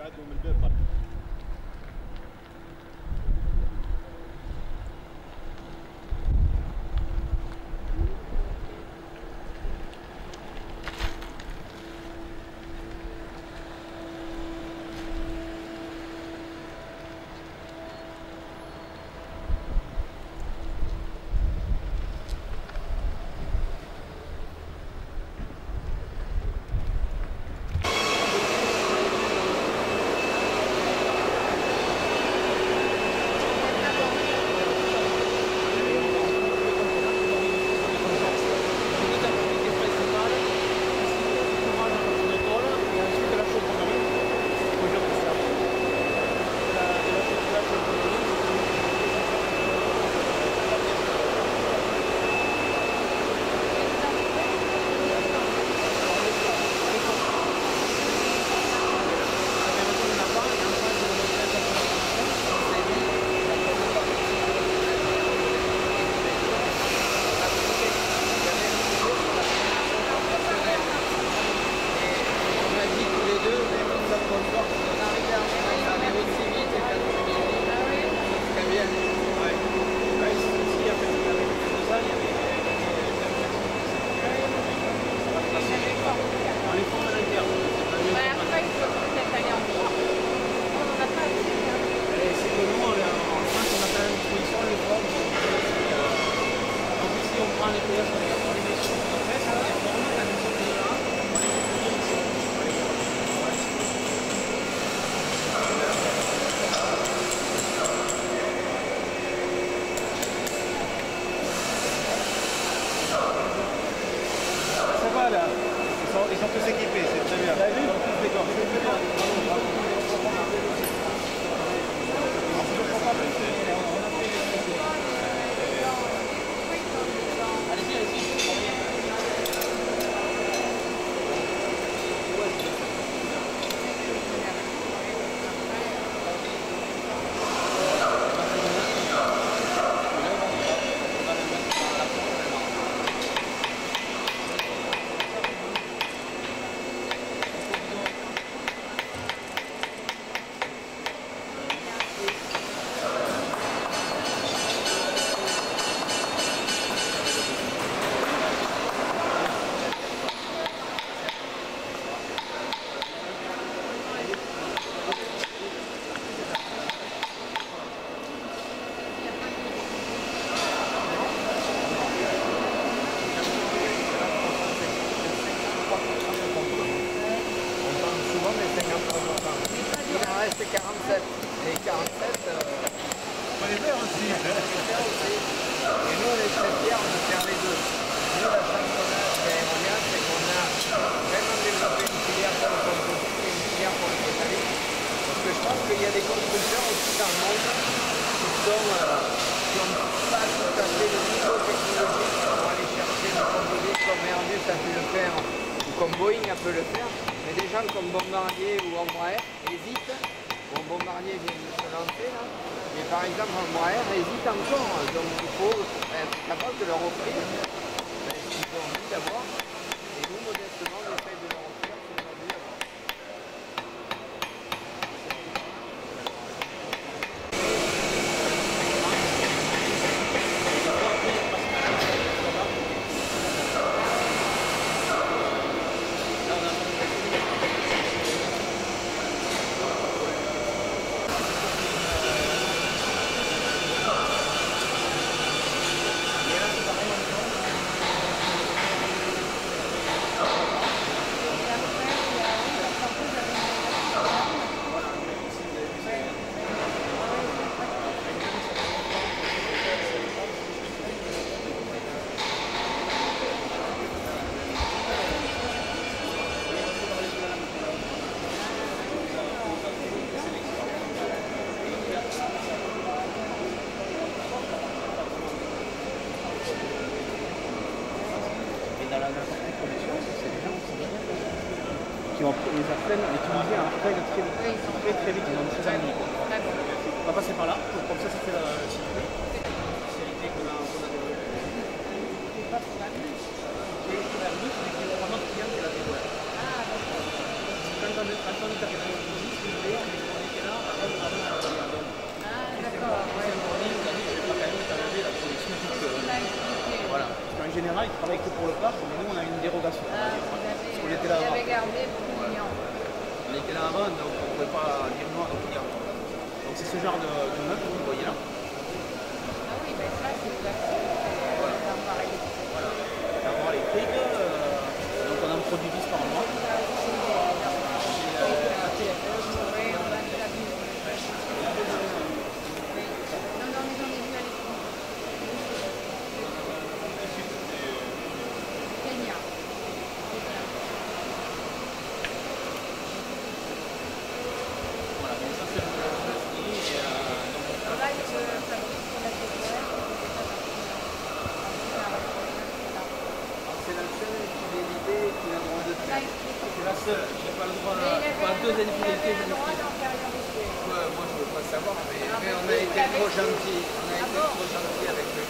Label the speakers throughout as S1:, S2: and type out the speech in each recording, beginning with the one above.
S1: عندهم الباب برا. Ils sont tous équipés, c'est très bien. Ils sont tous décorés. Allez-y, allez-y.
S2: C'est 47. Et 47...
S1: On les fait aussi.
S2: Et nous, on est très fiers de faire les deux. Nous, la chance qu'on a chez Aeronia, c'est qu'on a vraiment développé une filière pour le composite et une filière pour le métallique. Parce que je pense qu'il y a des constructeurs aussi dans le monde qui n'ont pas tout à fait le niveau technologique pour aller chercher le composite comme Airbus a pu le faire ou comme Boeing a pu le faire. Mais des gens comme Bombardier ou Embraer hésitent. Bon, Bombardier vient de se lancer là, mais par exemple Embraer hésite encore, donc il faut être capable de leur offrir ce qu'ils ont envie d'avoir, et nous modestement on essaie de leur offrir ce qu'ils ont envie d'avoir.
S1: Dans la partie production, c'est des gens qui ont les Arsènes utilisés à un règle très vite, ils ont très amis. On va passer par là, comme ça fait la spécialité qu'on a développée. C'est pas pour la nuit, c'est pour la nuit, c'est pour notre client qui l'a développé. Quand on est arrivé voulez, on était là avant.
S3: Ah, d'accord. Ouais.
S1: On a dit, je vais pas quand même t'enlever la production. Voilà. Parce qu'en général, ils travaillent que pour le parc, mais nous, on a une dérogation.
S3: Ah,
S1: Parce qu'on était là
S3: vous
S1: avant.
S3: avez gardé pour client.
S1: On était là avant, donc on ne pouvait pas dire non à nos clients. Donc c'est ce genre de meuble que vous voyez là.
S3: Ah oui, ben ça, c'est classique. L'armoire électrique.
S1: Voilà. L'armoire électrique, donc on en produit 10 par mois.
S3: Oui, on a déjà vu. Non, non, mais j'en ai vu à l'écran. Kenya.
S1: Voilà, donc ça c'est le ski.
S3: Là, il peut fabriquer la TPR.
S2: C'est la seule infidélité qu'il a le droit de faire.
S1: C'est la seule, je n'ai pas le droit pas deux infidélités.
S3: Il avait le droit d'antériorité.
S2: Moi je veux pas savoir, mais
S3: Ah,
S2: on a
S3: mais
S2: été
S3: avec
S2: trop
S3: lui.
S2: gentils. On a
S3: Ah
S2: été
S3: bon
S2: trop gentils avec lui.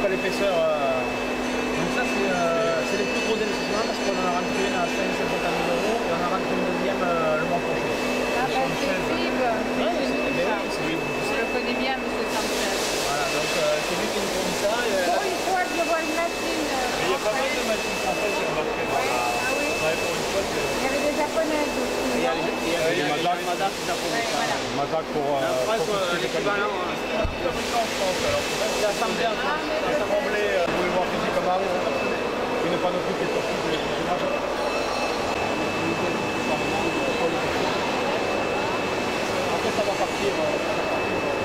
S1: l'épaisseur. Donc ça c'est les plus gros investissements parce qu'on en a rentré une à 550 000 euros et on en rentré une deuxième le mois prochain.
S3: Ah bah c'est Philippe, je le connais bien, monsieur Sanchez.
S1: Voilà, donc c'est lui qui nous fournit ça.
S3: Pour une fois que je vois une machine
S4: Il y a pas mal de machines françaises, j'ai remarqué.
S3: Ah oui.
S4: Pour une fois que...
S3: Il y avait des japonaises aussi.
S1: Il y a les Mazak japonais.
S3: Voilà.
S4: Mazak pour
S1: l'équivalent. L'assemblée en France.
S4: l'assemblée, vous pouvez voir physiquement une panoplie qui est sortie de l'image.
S1: Après ça va partir.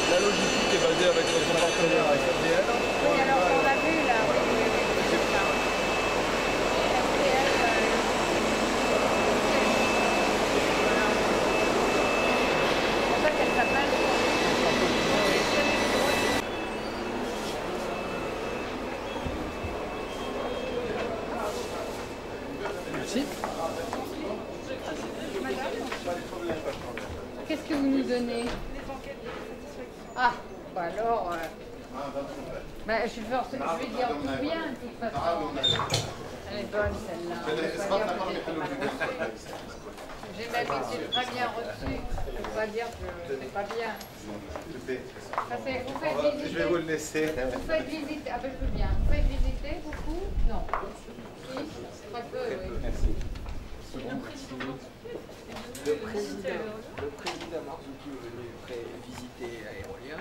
S4: La logistique est basée avec notre partenaire SFDL.
S3: Oui, alors on l'a vu là, oui, oui, oui, c'est ça. STL, c'est pour ça qu'elle s'appelle.
S1: Merci.
S3: Qu'est-ce que vous nous donnez? Ah, bah alors, Bah, je vais dire tout bien, de toute façon. Elle est bonne, celle-là. Je ne peux pas dire que j'ai mal reçu. J'ai même été très bien reçue. Je ne peux pas dire que c'est pas bien. Ça fait, vous faites visiter.
S4: Je vais vous le laisser.
S3: Vous faites visiter. Ah ben je veux bien. Vous faites visiter beaucoup? Non. Si? Très peu, oui.
S4: Merci.
S2: Le président Marzouki est venu visiter Aérolia.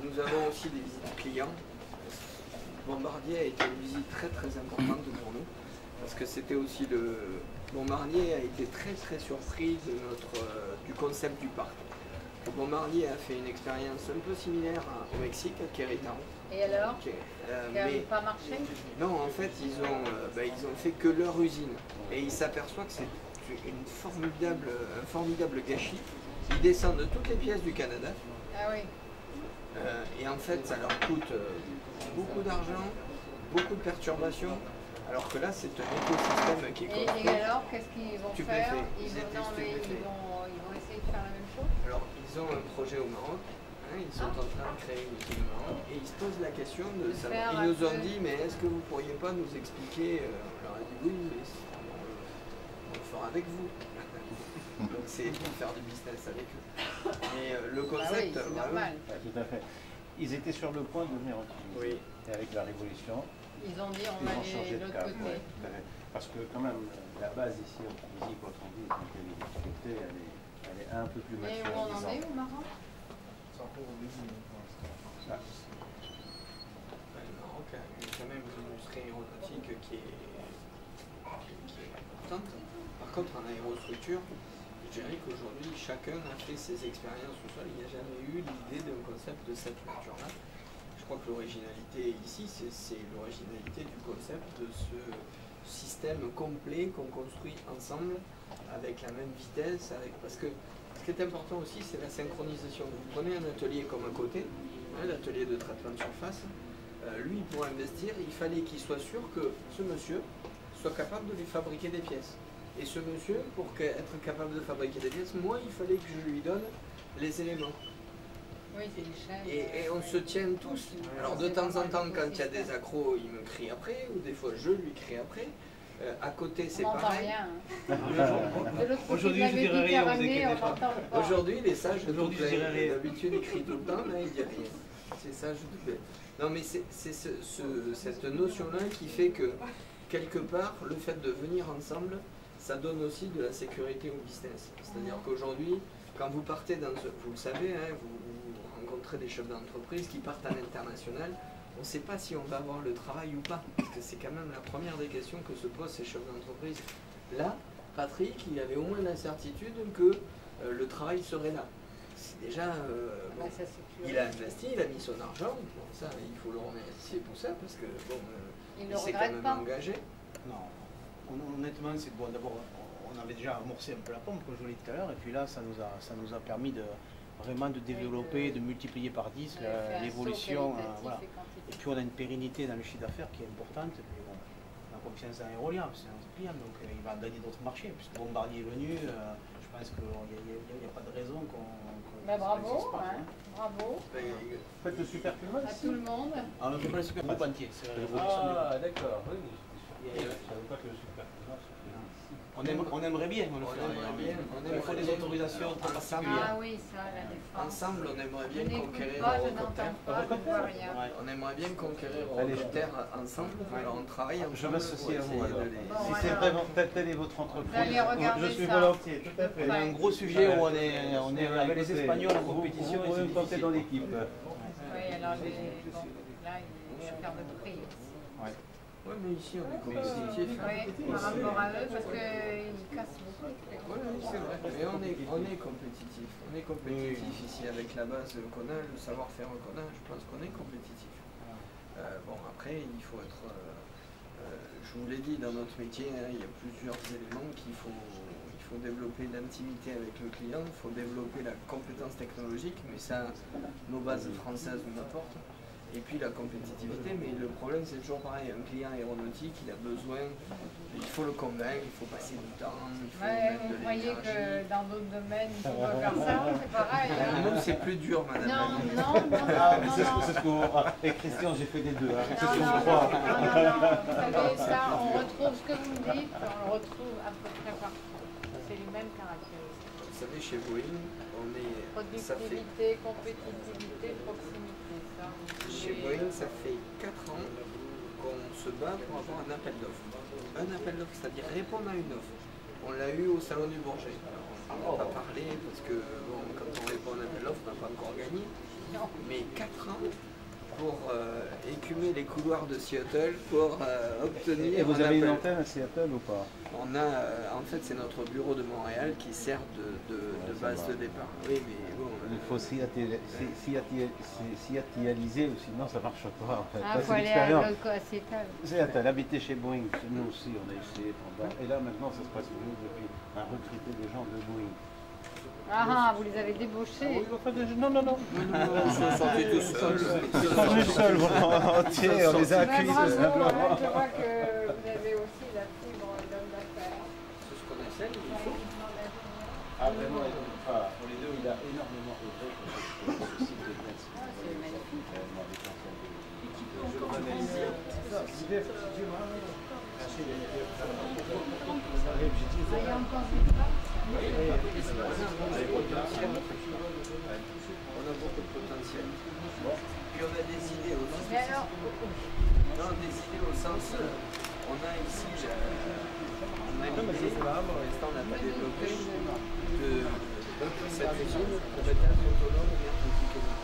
S2: Nous avons aussi des visites clients. Bombardier a été une visite très importante pour nous parce que c'était aussi Bombardier a été très surpris du concept du parc. Bombardier a fait une expérience un peu similaire au Mexique, à Querétaro.
S3: Et alors? Qui n'a pas marché?
S2: Non, en fait, ils ont fait que leur usine. Et ils s'aperçoivent que c'est un formidable gâchis. Ils descendent de toutes les pièces du Canada.
S3: Ah oui.
S2: Et en fait, ça leur coûte beaucoup d'argent, beaucoup de perturbations. Alors que là, c'est un écosystème qui est construit.
S3: Et alors, qu'est-ce qu'ils vont faire? Ils vont essayer de faire la même chose?
S2: Alors, ils ont un projet au Maroc. Ils sont en train de créer une usine au Maroc. Et ils se posent la question de savoir. Ils nous ont dit, mais est-ce que vous ne pourriez pas nous expliquer? On leur a dit oui, mais on le fera avec vous. Donc c'est pour faire du business avec eux. Mais le concept,
S3: c'est normal.
S4: Tout à fait. Ils étaient sur le point de venir en Tunisie.
S2: Oui.
S4: Et avec la révolution,
S3: Ils ont dit on va aller de l'autre côté.
S4: Ouais, parce que quand même, la base ici en Tunisie, quand on dit que les difficultés, elle est un peu plus
S3: Et
S4: mature.
S3: où on en est au Maroc?
S2: Le Maroc a quand même une industrie aéronautique qui est importante. Par contre, en aérostructure, je dirais qu'aujourd'hui, chacun a fait ses expériences tout seul. Il n'y a jamais eu l'idée d'un concept de cette nature-là. Je crois que l'originalité ici, c'est l'originalité du concept de ce système complet qu'on construit ensemble avec la même vitesse. Parce que ce qui est important aussi, c'est la synchronisation. Vous prenez un atelier comme à côté, l'atelier de traitement de surface. Lui, pour investir, il fallait qu'il soit sûr que ce monsieur soit capable de lui fabriquer des pièces. Et ce monsieur, pour être capable de fabriquer des pièces, moi, il fallait que je lui donne les éléments.
S3: Oui, c'est une chaîne.
S2: Et on se tient tous. Alors de temps en temps, quand il y a des accros, il me crie après, ou des fois je lui crie après. À côté, c'est pareil.
S1: Aujourd'hui, je dirais rien, vous inquiétez pas.
S2: Aujourd'hui, il est sage de
S1: Aujourd'hui, je dirais rien.
S2: D'habitude, il crie tout le temps, là, il dit rien. C'est sage de tout. Non, mais c'est cette notion-là qui fait que, quelque part, le fait de venir ensemble, ça donne aussi de la sécurité au business. C'est-à-dire qu'aujourd'hui, quand vous partez dans vous le savez, vous rencontrez des chefs d'entreprise qui partent à l'international, on ne sait pas si on va avoir le travail ou pas, parce que c'est quand même la première des questions que se posent ces chefs d'entreprise. Là, Patrick, il avait au moins l'incertitude que le travail serait là. C'est déjà... bon, il a investi, il a mis son argent, bon, ça, il faut le remercier pour ça, parce que bon, il s'est quand même engagé.
S1: Non, honnêtement, c'est bon. D'abord, on avait déjà amorcé un peu la pompe, comme je vous l'ai dit tout à l'heure, et puis là, ça nous a permis de vraiment de développer, de multiplier par 10 l'évolution. Voilà. Et puis on a une pérennité dans le chiffre d'affaires qui est importante. Et puis, bon, on a confiance en Aérolia, c'est notre client, donc il va gagner d'autres marchés. Puisque Bombardier est venu, je pense qu'il n'y a pas de raison qu'on
S3: bravo, hein. Bravo.
S4: Faites le super film
S3: À tout le monde.
S1: Ah, on ne fait pas le super groupe entier.
S4: Ah, d'accord, oui. Je ne savais pas que le super
S1: on aimerait bien, on le ferait. Il faut des autorisations très particulières.
S3: Ah oui, ça, la défense.
S2: Ensemble, on aimerait bien conquérir
S3: je
S2: Eurocopter.
S3: n'entends pas, je ne vois rien.
S2: On aimerait bien conquérir Eurocopter ensemble. Alors on travaille ensemble.
S4: Je m'associe à vous alors.
S3: Bon,
S4: Si c'est vraiment telle est votre entreprise,
S3: Vous allez regarder
S4: je suis
S3: ça.
S4: volontiers, tout à fait.
S1: On a un gros sujet où on est avec les Espagnols en compétition.
S4: Vous pouvez me compter dans l'équipe.
S3: Oui, alors là, il y a faire de prix aussi.
S2: Oui, mais ici on est compétitif.
S3: Oui, par rapport à eux, parce qu'ils cassent beaucoup.
S2: Oui, c'est vrai. Mais on est compétitif. On est compétitif ici avec la base qu'on a, le savoir-faire qu'on a. Je pense qu'on est compétitif. Bon, après, il faut être... je vous l'ai dit, dans notre métier, il y a plusieurs éléments qu'il faut... Il faut développer l'intimité avec le client, il faut développer la compétence technologique, mais ça, nos bases françaises nous apportent. Et puis la compétitivité, mais le problème c'est toujours pareil, un client aéronautique, il a besoin, il faut le convaincre, il faut passer du temps, il faut mettre de
S3: Vous croyez
S2: l'énergie.
S3: que dans d'autres domaines, il faut pas faire ça, c'est pareil. Hein.
S2: Nous, c'est plus dur, madame.
S3: Non,
S2: Annie.
S3: non,
S4: Ah, mais
S3: non,
S4: c'est
S3: non.
S4: ce qu'on... Et Christian, j'ai fait les deux. Hein. C'est ce
S3: Non,
S4: qu'on
S3: non,
S4: croit.
S3: vous savez, ça, on retrouve ce que vous me dites, on le retrouve à peu près partout. C'est les mêmes caractéristiques.
S2: Vous savez, chez Boeing, ça fait,
S3: Productivité, compétitivité, proximité. Ça,
S2: chez Boeing, ça fait 4 ans qu'on se bat pour avoir un appel d'offres. Un appel d'offres, c'est-à-dire répondre à une offre. On l'a eu au Salon du Bourget. Alors, on n'a pas parlé parce que bon, quand on répond à un appel d'offres, on n'a pas encore gagné. Mais 4 ans pour écumer les couloirs de Seattle pour obtenir
S4: Et vous
S2: un
S4: avez une
S2: appel.
S4: antenne à Seattle ou pas?
S2: On a, en fait, c'est notre bureau de Montréal qui sert de base de départ. Oui, mais bon.
S4: Il faut Seattleiser ou sinon ça marche pas en fait.
S3: Ah,
S4: Ça,
S3: faut
S4: c'est
S3: aller à
S4: l'expérience.
S3: Seattle.
S4: Seattle, habiter chez Boeing, nous aussi on a essayé pendant. Et là maintenant ça se passe mieux depuis. On a recruté des gens de Boeing.
S3: Ah, vous les avez débauchés.
S4: Non, non, non.
S2: Ils sont sortis tout seuls.
S4: Ils sont venus seuls, entiers, on les a accueillis tout simplement.
S3: Je vois que vous avez aussi la fibre d'homme d'affaires.
S2: C'est ce qu'on essaie, il faut.
S4: Ah vraiment, pour les deux, il a énormément œuvré pour ce site de Metz.
S3: C'est magnifique. Il y a encore une place.
S2: On a beaucoup de potentiel. Puis on a des idées aussi.
S3: Mais alors,
S2: Non, des idées au sens. On a ici. On a l'idée, pour l'instant on n'a pas développé, de cette usine pour être autonome énergétiquement.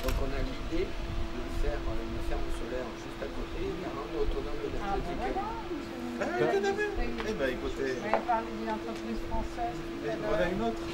S2: Donc on a l'idée de faire une ferme solaire juste à côté et la rendre autonome énergétiquement.
S3: eh ben écoutez. Vous avez parlé d'une entreprise française.
S4: On a une autre.